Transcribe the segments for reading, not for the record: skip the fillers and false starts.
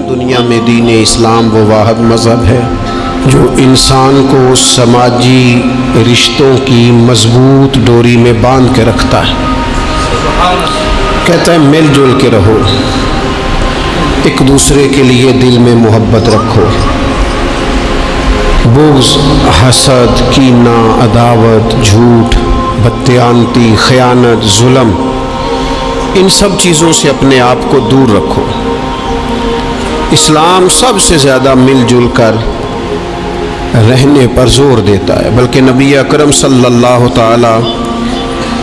دنیا میں دین اسلام وہ واحد مذہب ہے جو انسان کو سماجی رشتوں کی مضبوط ڈوری میں باندھ کے رکھتا ہے۔ کہتا ہے مل جل کے رہو، ایک دوسرے کے لیے دل میں محبت رکھو، بغض، حسد، کینہ، عداوت، جھوٹ، بددیانتی، خیانت، ظلم، ان سب چیزوں سے اپنے آپ کو دور رکھو۔ اسلام سب سے زیادہ مل جل کر رہنے پر زور دیتا ہے، بلکہ نبی اکرم صلی اللہ تعالی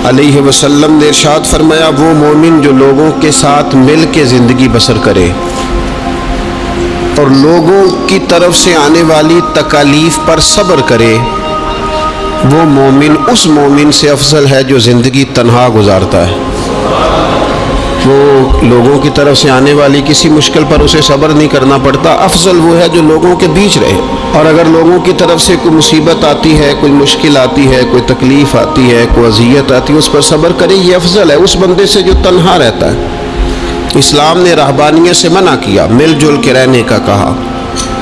علیہ وسلم نے ارشاد فرمایا وہ مومن جو لوگوں کے ساتھ مل کے زندگی بسر کرے اور لوگوں کی طرف سے آنے والی تکالیف پر صبر کرے، وہ مومن اس مومن سے افضل ہے جو زندگی تنہا گزارتا ہے۔ وہ لوگوں کی طرف سے آنے والی کسی مشکل پر اسے صبر نہیں کرنا پڑتا، افضل وہ ہے جو لوگوں کے بیچ رہے۔ اور اگر لوگوں کی طرف سے کوئی مصیبت آتی ہے، کوئی مشکل آتی ہے، کوئی تکلیف آتی ہے، کوئی اذیت آتی ہے، اس پر صبر کرے، یہ افضل ہے اس بندے سے جو تنہا رہتا ہے۔ اسلام نے رہبانیت سے منع کیا، مل جل کے رہنے کا کہا۔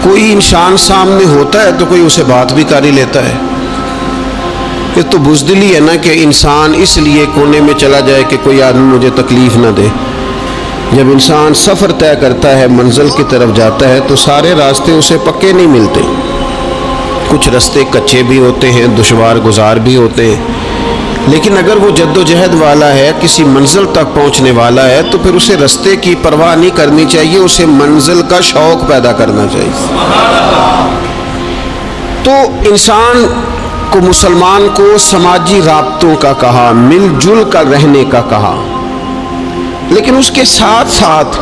کوئی انسان سامنے ہوتا ہے تو کوئی اسے بات بھی کر ہی لیتا ہے۔ یہ تو بزدلی ہے نا کہ انسان اس لیے کونے میں چلا جائے کہ کوئی آدمی مجھے تکلیف نہ دے۔ جب انسان سفر طے کرتا ہے، منزل کی طرف جاتا ہے تو سارے راستے اسے پکے نہیں ملتے، کچھ راستے کچے بھی ہوتے ہیں، دشوار گزار بھی ہوتے ہیں، لیکن اگر وہ جد و جہد والا ہے، کسی منزل تک پہنچنے والا ہے تو پھر اسے راستے کی پرواہ نہیں کرنی چاہیے، اسے منزل کا شوق پیدا کرنا چاہیے۔ تو انسان کو، مسلمان کو سماجی رابطوں کا کہا، مل جل کر رہنے کا کہا، لیکن اس کے ساتھ ساتھ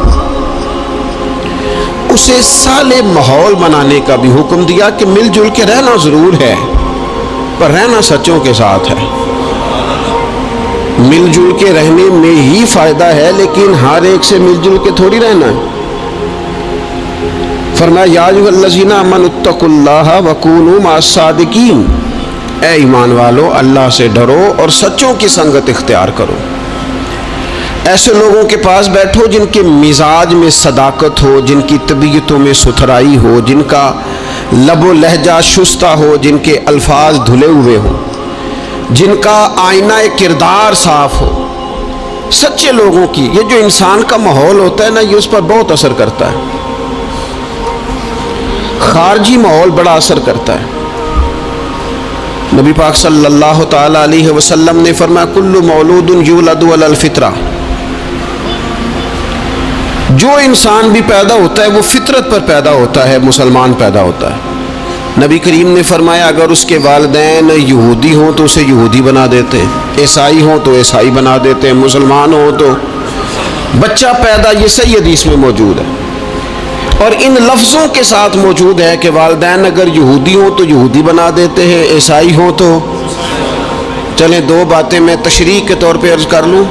اسے صالح ماحول بنانے کا بھی حکم دیا کہ مل جل کے رہنا ضرور ہے، پر رہنا سچوں کے ساتھ ہے۔ مل جل کے رہنے میں ہی فائدہ ہے، لیکن ہر ایک سے مل جل کے تھوڑی رہنا ہے۔ فرمایا یا ایھا الذین آمنوا اتقوا اللہ وکونوا مع الصادقین، اے ایمان والو اللہ سے ڈرو اور سچوں کی سنگت اختیار کرو۔ ایسے لوگوں کے پاس بیٹھو جن کے مزاج میں صداقت ہو، جن کی طبیعتوں میں ستھرائی ہو، جن کا لب و لہجہ شستہ ہو، جن کے الفاظ دھلے ہوئے ہوں، جن کا آئینہ کردار صاف ہو۔ سچے لوگوں کی، یہ جو انسان کا ماحول ہوتا ہے نا، یہ اس پر بہت اثر کرتا ہے۔ خارجی ماحول بڑا اثر کرتا ہے۔ نبی پاک صلی اللہ تعالی علیہ وسلم نے فرمایا کل مولود یولد علی الفطرہ، جو انسان بھی پیدا ہوتا ہے وہ فطرت پر پیدا ہوتا ہے، مسلمان پیدا ہوتا ہے۔ نبی کریم نے فرمایا اگر اس کے والدین یہودی ہوں تو اسے یہودی بنا دیتے ہیں، عیسائی ہوں تو عیسائی بنا دیتے ہیں، مسلمان ہوں تو بچہ پیدا، یہ صحیح حدیث میں موجود ہے۔ اور ان لفظوں کے ساتھ موجود ہے کہ والدین اگر یہودی ہوں تو یہودی بنا دیتے ہیں، عیسائی ہوں تو۔ چلیں دو باتیں میں تشریح کے طور پہ عرض کر لوں۔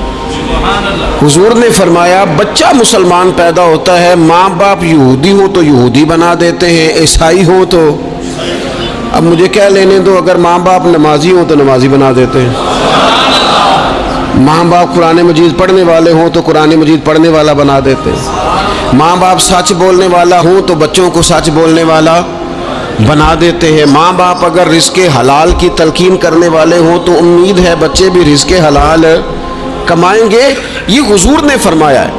حضور نے فرمایا بچہ مسلمان پیدا ہوتا ہے، ماں باپ یہودی ہوں تو یہودی بنا دیتے ہیں، عیسائی ہوں تو۔ اب مجھے کیا لینے دو، اگر ماں باپ نمازی ہوں تو نمازی بنا دیتے ہیں، ماں باپ قرآن مجید پڑھنے والے ہوں تو قرآن مجید پڑھنے والا بنا دیتے ہیں، ماں باپ سچ بولنے والا ہوں تو بچوں کو سچ بولنے والا بنا دیتے ہیں، ماں باپ اگر رزق حلال کی تلقین کرنے والے ہوں تو امید ہے بچے بھی رزق حلال کمائیں گے۔ یہ حضور نے فرمایا ہے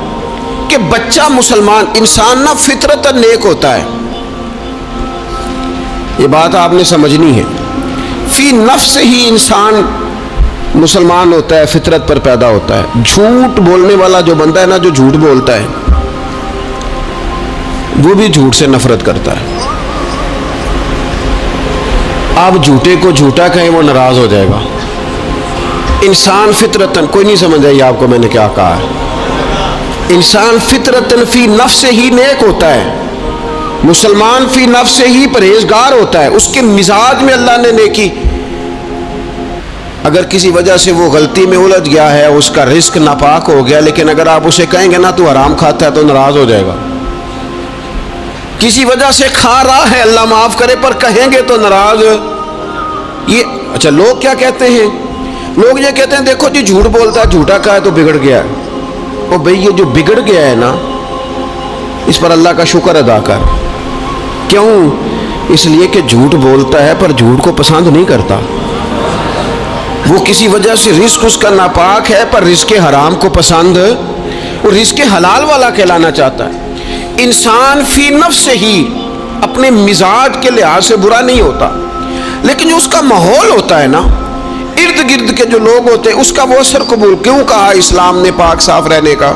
کہ بچہ مسلمان، انسان نہ فطرتاً نیک ہوتا ہے، یہ بات آپ نے سمجھنی ہے۔ فی نفس ہی انسان مسلمان ہوتا ہے، فطرت پر پیدا ہوتا ہے۔ جھوٹ بولنے والا جو بندہ ہے نا، جو جھوٹ بولتا ہے وہ بھی جھوٹ سے نفرت کرتا ہے۔ آپ جھوٹے کو جھوٹا کہیں وہ ناراض ہو جائے گا۔ انسان فطرتاً، کوئی نہیں سمجھ آئی آپ کو میں نے کیا کہا ہے، انسان فطرتاً فی نفس ہی نیک ہوتا ہے، مسلمان فی نفس ہی پرہیزگار ہوتا ہے، اس کے مزاج میں اللہ نے نیکی۔ اگر کسی وجہ سے وہ غلطی میں الجھ گیا ہے، اس کا رزق ناپاک ہو گیا، لیکن اگر آپ اسے کہیں گے نا تو حرام کھاتا ہے تو ناراض ہو جائے گا۔ کسی وجہ سے کھا رہا ہے، اللہ معاف کرے، پر کہیں گے تو ناراض۔ یہ اچھا لوگ کیا کہتے ہیں، لوگ یہ کہتے ہیں دیکھو جی جھوٹ بولتا ہے، جھوٹا کہا ہے تو بگڑ گیا ہے۔ اور بھئی یہ جو بگڑ گیا ہے نا، اس پر اللہ کا شکر ادا کر۔ کیوں؟ اس لیے کہ جھوٹ بولتا ہے پر جھوٹ کو پسند نہیں کرتا۔ وہ کسی وجہ سے رزق اس کا ناپاک ہے پر رزق حرام کو پسند، وہ رزق حلال والا کہلانا چاہتا ہے۔ انسان فی نفس ہی اپنے مزاج کے لحاظ سے برا نہیں ہوتا، لیکن جو اس کا ماحول ہوتا ہے نا، ارد گرد کے جو لوگ ہوتے ہیں، اس کا وہ اثر قبول۔ کیوں کہا اسلام نے پاک صاف رہنے کا؟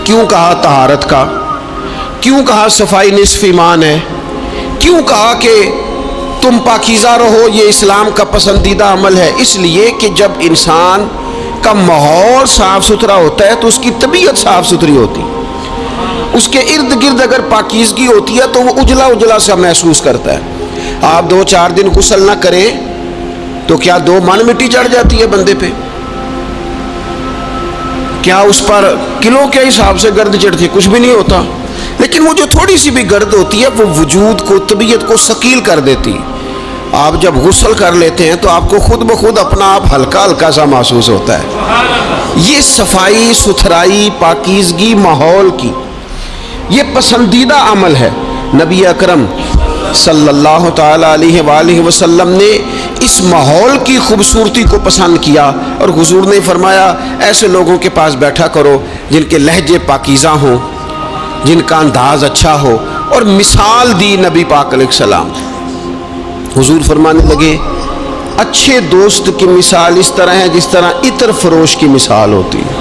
کیوں کہا طہارت کا؟ کیوں کہا صفائی نصف ایمان ہے؟ کیوں کہا کہ تم پاکیزہ رہو، یہ اسلام کا پسندیدہ عمل ہے؟ اس لیے کہ جب انسان کا ماحول صاف ستھرا ہوتا ہے تو اس کی طبیعت صاف ستھری ہوتی، اس کے ارد گرد اگر پاکیزگی ہوتی ہے تو وہ اجلا اجلا سا محسوس کرتا ہے۔ آپ 2-4 دن غسل نہ کریں تو کیا 2 من مٹی چڑھ جاتی ہے بندے پہ؟ کیا اس پر کلو کے حساب سے گرد چڑھتی ہے؟ کچھ بھی نہیں ہوتا، لیکن وہ جو تھوڑی سی بھی گرد ہوتی ہے وہ وجود کو، طبیعت کو ثقیل کر دیتی۔ آپ جب غسل کر لیتے ہیں تو آپ کو خود بخود اپنا آپ ہلکا ہلکا سا محسوس ہوتا ہے۔ یہ صفائی ستھرائی پاکیزگی ماحول کی یہ پسندیدہ عمل ہے۔ نبی اکرم صلی اللہ تعالی علیہ وآلہ وسلم نے اس ماحول کی خوبصورتی کو پسند کیا، اور حضور نے فرمایا ایسے لوگوں کے پاس بیٹھا کرو جن کے لہجے پاکیزہ ہوں، جن کا انداز اچھا ہو، اور مثال دی نبی پاک علیہ السلام۔ حضور فرمانے لگے اچھے دوست کی مثال اس طرح ہے جس طرح عطر فروش کی مثال ہوتی ہے۔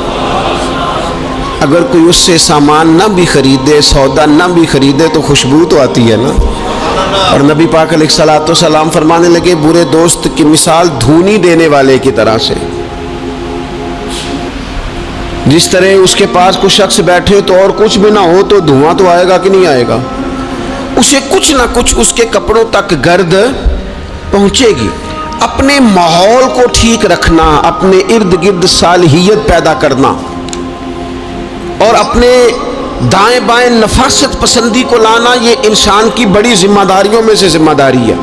اگر کوئی اس سے سامان نہ بھی خریدے، سودا نہ بھی خریدے تو خوشبو تو آتی ہے نا۔ اور نبی پاک علیہ الصلوۃ والسلام فرمانے لگے برے دوست کی مثال دھونی دینے والے کی طرح سے، جس طرح اس کے پاس کوئی شخص بیٹھے تو اور کچھ بھی نہ ہو تو دھواں تو آئے گا کہ نہیں آئے گا، اسے کچھ نہ کچھ اس کے کپڑوں تک گرد پہنچے گی۔ اپنے ماحول کو ٹھیک رکھنا، اپنے ارد گرد صالحیت پیدا کرنا، اور اپنے دائیں بائیں نفاست پسندی کو لانا، یہ انسان کی بڑی ذمہ داریوں میں سے ذمہ داری ہے۔